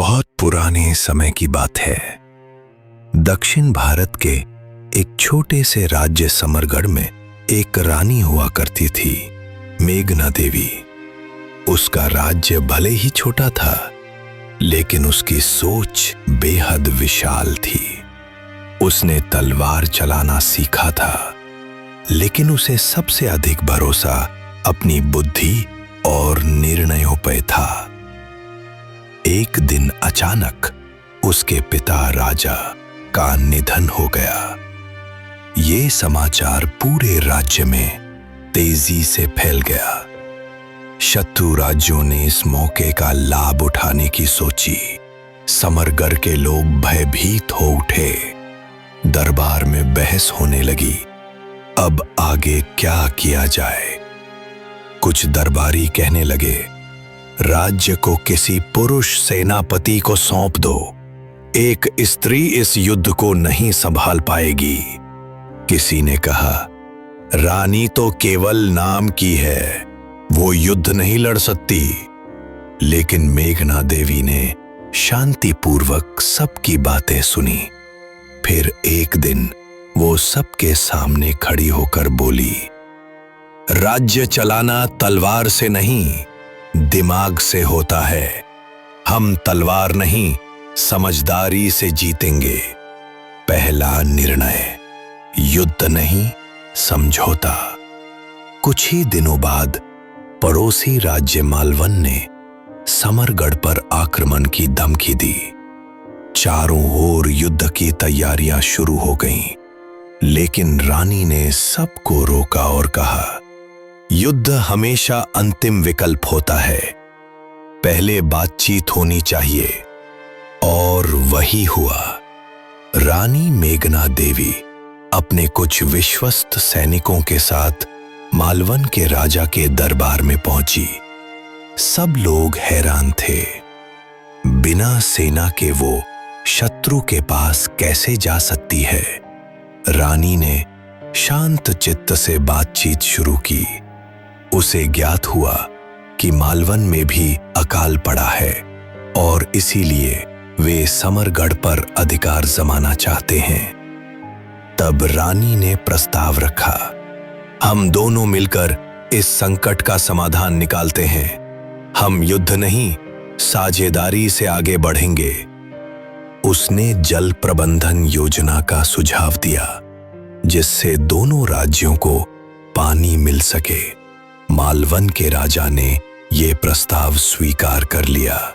बहुत पुराने समय की बात है। दक्षिण भारत के एक छोटे से राज्य समरगढ़ में एक रानी हुआ करती थी, मेघना देवी। उसका राज्य भले ही छोटा था, लेकिन उसकी सोच बेहद विशाल थी। उसने तलवार चलाना सीखा था, लेकिन उसे सबसे अधिक भरोसा अपनी बुद्धि और निर्णयों पर था। एक दिन अचानक उसके पिता राजा का निधन हो गया। ये समाचार पूरे राज्य में तेजी से फैल गया। शत्रु राज्यों ने इस मौके का लाभ उठाने की सोची। समरगढ़ के लोग भयभीत हो उठे। दरबार में बहस होने लगी, अब आगे क्या किया जाए। कुछ दरबारी कहने लगे, राज्य को किसी पुरुष सेनापति को सौंप दो, एक स्त्री इस युद्ध को नहीं संभाल पाएगी। किसी ने कहा, रानी तो केवल नाम की है, वो युद्ध नहीं लड़ सकती। लेकिन मेघना देवी ने शांतिपूर्वक सबकी बातें सुनी। फिर एक दिन वो सबके सामने खड़ी होकर बोली, राज्य चलाना तलवार से नहीं, दिमाग से होता है। हम तलवार नहीं, समझदारी से जीतेंगे। पहला निर्णय, युद्ध नहीं, समझौता। कुछ ही दिनों बाद पड़ोसी राज्य मालवन ने समरगढ़ पर आक्रमण की धमकी दी। चारों ओर युद्ध की तैयारियां शुरू हो गईं, लेकिन रानी ने सबको रोका और कहा, युद्ध हमेशा अंतिम विकल्प होता है, पहले बातचीत होनी चाहिए। और वही हुआ। रानी मेघना देवी अपने कुछ विश्वस्त सैनिकों के साथ मालवन के राजा के दरबार में पहुंची। सब लोग हैरान थे। बिना सेना के वो शत्रु के पास कैसे जा सकती है। रानी ने शांत चित्त से बातचीत शुरू की। उसे ज्ञात हुआ कि मालवन में भी अकाल पड़ा है और इसीलिए वे समरगढ़ पर अधिकार जमाना चाहते हैं। तब रानी ने प्रस्ताव रखा, हम दोनों मिलकर इस संकट का समाधान निकालते हैं। हम युद्ध नहीं, साझेदारी से आगे बढ़ेंगे। उसने जल प्रबंधन योजना का सुझाव दिया, जिससे दोनों राज्यों को पानी मिल सके। मालवन के राजा ने यह प्रस्ताव स्वीकार कर लिया।